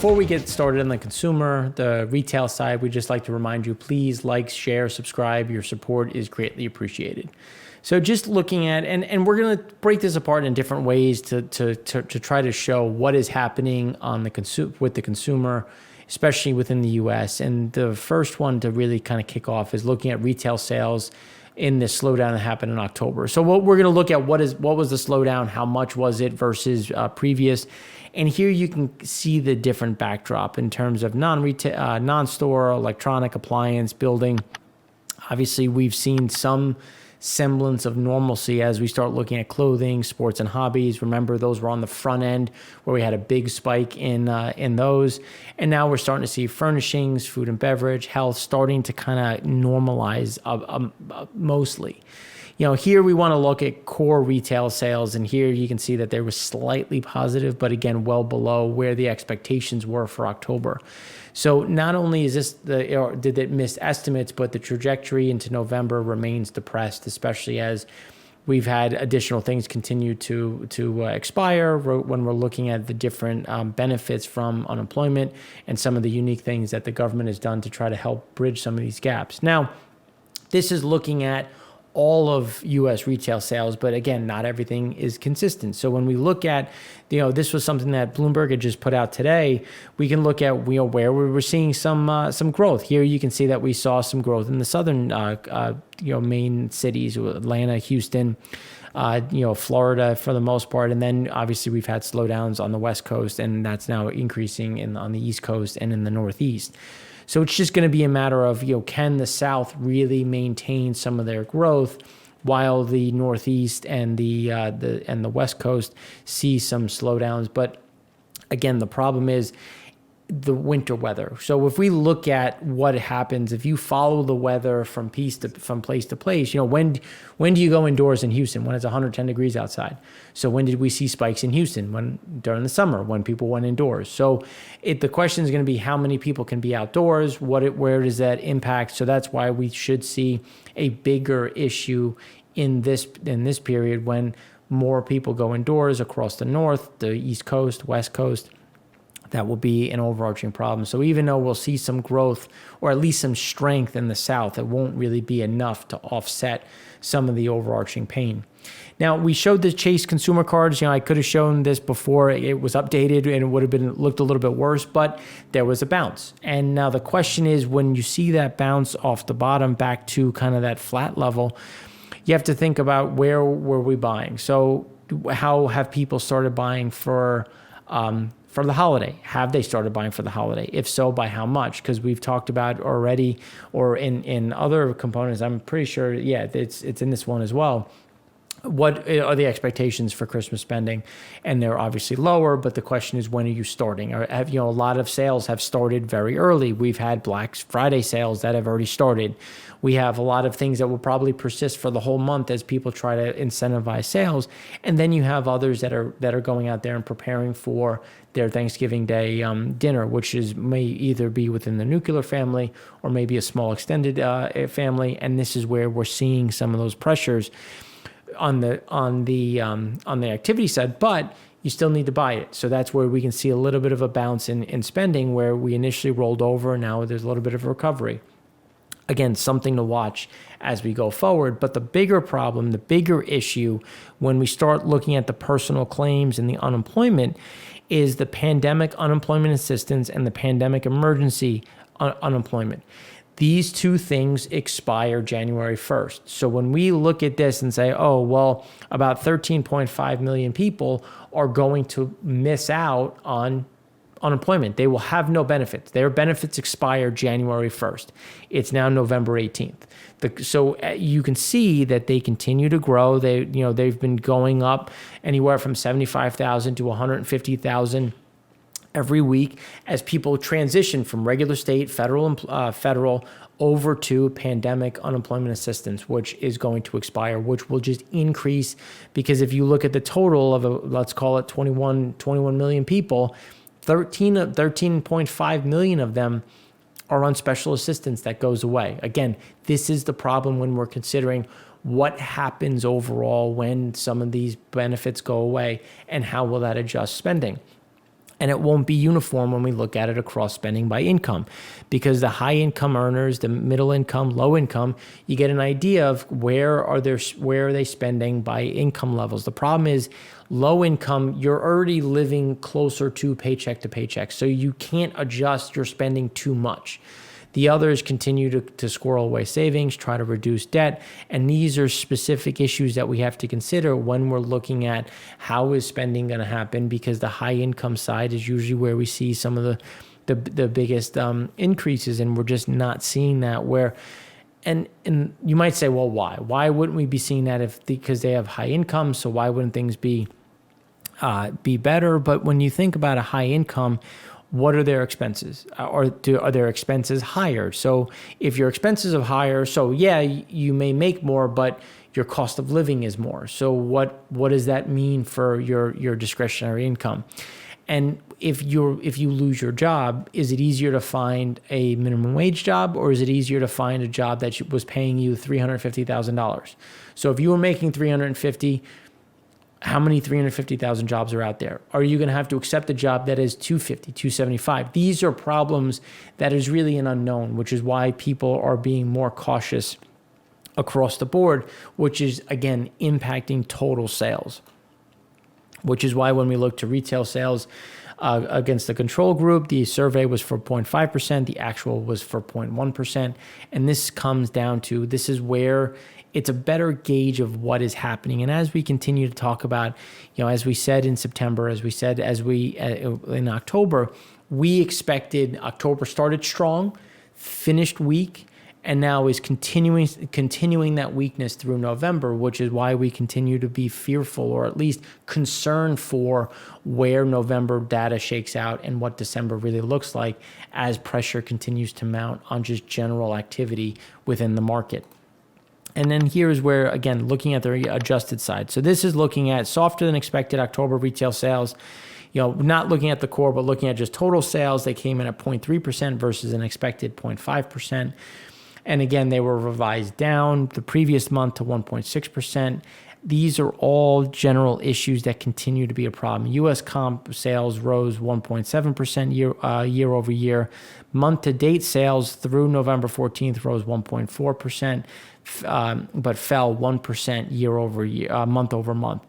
before we get started on the consumer, the retail side, we'd just like to remind you, please like, share, subscribe. Your support is greatly appreciated. So just looking at, and we're going to break this apart in different ways to try to show what is happening on with the consumer, especially within the U.S. And the first one to really kind of kick off is looking at retail sales in this slowdown that happened in October. So what we're going to look at, what was the slowdown, how much was it versus previous, and here you can see the different backdrop in terms of non-retail, non-store, electronic, appliance, building. Obviously, we've seen some semblance of normalcy as we start looking at clothing, sports, and hobbies. Remember, those were on the front end where we had a big spike in those. And now we're starting to see furnishings, food and beverage, health starting to kind of normalize mostly. You know, here we want to look at core retail sales, and here you can see that they were slightly positive, but again, well below where the expectations were for October. So not only is this did it miss estimates, but the trajectory into November remains depressed, especially as we've had additional things continue to expire when we're looking at the different benefits from unemployment and some of the unique things that the government has done to try to help bridge some of these gaps. Now, this is looking at all of U.S. retail sales, but again, not everything is consistent. So when we look at, this was something that Bloomberg had just put out today. We can look at, where we were seeing some growth. Here you can see that we saw some growth in the southern, main cities, Atlanta, Houston, Florida for the most part, and then obviously we've had slowdowns on the West Coast, and that's now increasing on the East Coast and in the Northeast. So it's just going to be a matter of, can the South really maintain some of their growth while the Northeast and the West Coast see some slowdowns. But again, the problem is the winter weather. So if we look at what happens, if you follow the weather from place to place, when do you go indoors in Houston? When it's 110 degrees outside. So when did we see spikes in Houston? During the summer, when people went indoors. So the question is going to be how many people can be outdoors? Where does that impact? So that's why we should see a bigger issue in this period when more people go indoors across the North, the East Coast, West Coast. That will be an overarching problem. So even though we'll see some growth or at least some strength in the South, it won't really be enough to offset some of the overarching pain. Now, we showed the Chase consumer cards. I could have shown this before it was updated and it would have looked a little bit worse, but there was a bounce. And now the question is, when you see that bounce off the bottom back to kind of that flat level, you have to think about where were we buying? So how have people started buying for the holiday? Have they started buying for the holiday? If so, by how much? Because we've talked about already, or in other components, I'm pretty sure, it's in this one as well. What are the expectations for Christmas spending? And they're obviously lower, but the question is, when are you starting? Or a lot of sales have started very early. We've had Black Friday sales that have already started. We have a lot of things that will probably persist for the whole month as people try to incentivize sales. And then you have others that are going out there and preparing for their Thanksgiving Day dinner, which may either be within the nuclear family or maybe a small extended family. And this is where we're seeing some of those pressures on the activity side, but you still need to buy it. So that's where we can see a little bit of a bounce in spending where we initially rolled over. Now there's a little bit of a recovery. Again, something to watch as we go forward. But the bigger problem, the bigger issue when we start looking at the personal claims and the unemployment is the pandemic unemployment assistance and the pandemic emergency unemployment. These two things expire January 1st. So when we look at this and say, about 13.5 million people are going to miss out on unemployment. They will have no benefits. Their benefits expire January 1st. It's now November 18th. So you can see that they continue to grow. They've been going up anywhere from 75,000 to 150,000 every week as people transition from regular state, federal over to pandemic unemployment assistance, which is going to expire, which will just increase because if you look at the total of let's call it 21 million people, 13.5 million of them are on special assistance that goes away. Again, this is the problem when we're considering what happens overall when some of these benefits go away and how will that adjust spending. And it won't be uniform when we look at it across spending by income, because the high income earners, the middle income, low income, you get an idea of where are they spending by income levels. The problem is low income, you're already living closer to paycheck, so you can't adjust your spending too much. The others continue to squirrel away savings, try to reduce debt. And these are specific issues that we have to consider when we're looking at how is spending going to happen, because the high income side is usually where we see some of the biggest increases, and we're just not seeing that where. And you might say, well, why? Why wouldn't we be seeing that because they have high income? So why wouldn't things be better? But when you think about a high income, what are their expenses? Are their expenses higher? So if your expenses are higher, so yeah, you may make more, but your cost of living is more. So what does that mean for your discretionary income? And if you lose your job, is it easier to find a minimum wage job, or is it easier to find a job that was paying you $350,000? So if you were making $350,000, how many 350,000 jobs are out there? Are you going to have to accept a job that is 250, 275? These are problems that is really an unknown, which is why people are being more cautious across the board, which is, again, impacting total sales, which is why when we look to retail sales against the control group, the survey was for 0.5%, the actual was for 0.1%. And this comes down to, this is where it's a better gauge of what is happening. And as we continue to talk about, as we said in September, in October, we expected October started strong, finished weak, and now is continuing that weakness through November, which is why we continue to be fearful, or at least concerned for where November data shakes out and what December really looks like, as pressure continues to mount on just general activity within the market. And then here's where, again, looking at the adjusted side. So this is looking at softer than expected October retail sales, not looking at the core, but looking at just total sales. They came in at 0.3% versus an expected 0.5%. And again, they were revised down the previous month to 1.6%. These are all general issues that continue to be a problem. U.S. comp sales rose 1.7% year over year. Month-to-date sales through November 14th rose 1.4%, but fell 1% year over year, month over month.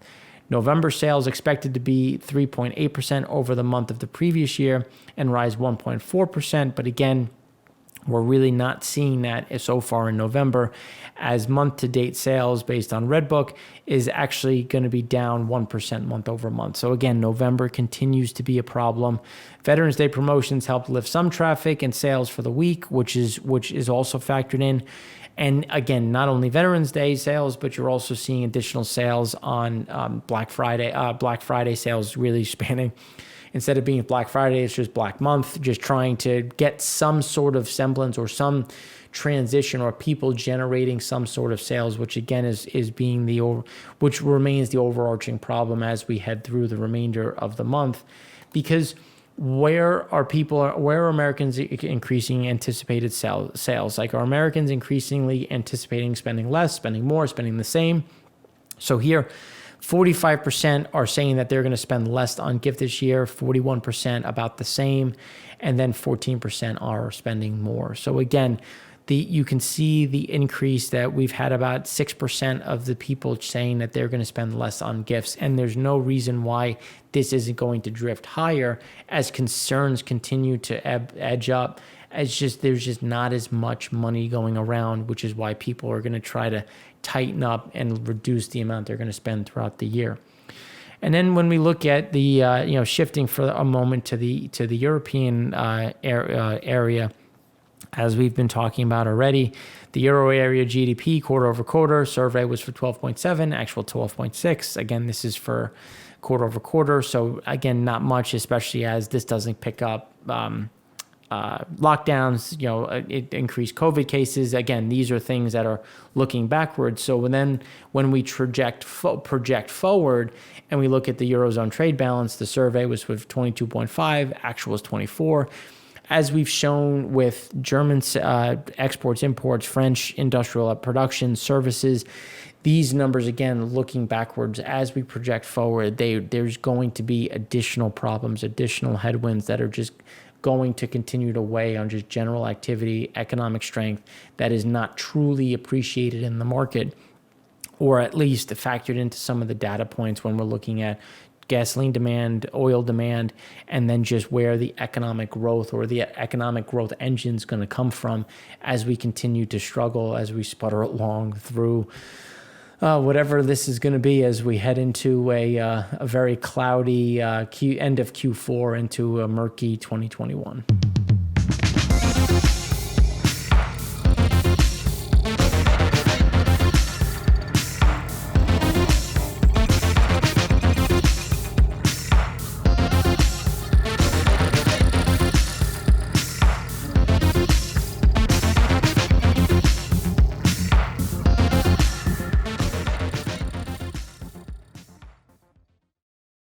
November sales expected to be 3.8% over the month of the previous year and rise 1.4%. But again, we're really not seeing that so far in November, as month-to-date sales based on Redbook is actually going to be down 1% month over month. So again, November continues to be a problem. Veterans Day promotions helped lift some traffic and sales for the week, which is also factored in. And again, not only Veterans Day sales, but you're also seeing additional sales on Black Friday. Black Friday sales really spanning. Instead of being Black Friday, it's just Black Month, just trying to get some sort of semblance or some transition, or people generating some sort of sales, which again is being which remains the overarching problem as we head through the remainder of the month. Because where are Americans increasing anticipated sales? Like, are Americans increasingly anticipating spending less, spending more, spending the same? So here, 45% are saying that they're going to spend less on gift this year, 41% about the same, and then 14% are spending more. So again, you can see the increase that we've had about 6% of the people saying that they're going to spend less on gifts, and there's no reason why this isn't going to drift higher as concerns continue to edge up. There's just not as much money going around, which is why people are going to try to tighten up and reduce the amount they're going to spend throughout the year. And then when we look at the shifting for a moment to the European area, as we've been talking about already, the Euro area GDP quarter over quarter survey was for 12.7, actual 12.6. Again, this is for quarter over quarter. So again, not much, especially as this doesn't pick up lockdowns, it increased COVID cases. Again, these are things that are looking backwards. So when we project forward and we look at the Eurozone trade balance, the survey was with 22.5, actual was 24. As we've shown with German exports, imports, French industrial production, services, these numbers, again, looking backwards as we project forward, there's going to be additional problems, additional headwinds that are just going to continue to weigh on just general activity, economic strength that is not truly appreciated in the market, or at least factored into some of the data points when we're looking at gasoline demand, oil demand, and then just where the economic growth or the economic growth engine is going to come from as we continue to struggle, as we sputter along through whatever this is going to be as we head into a very cloudy end of Q4 into a murky 2021.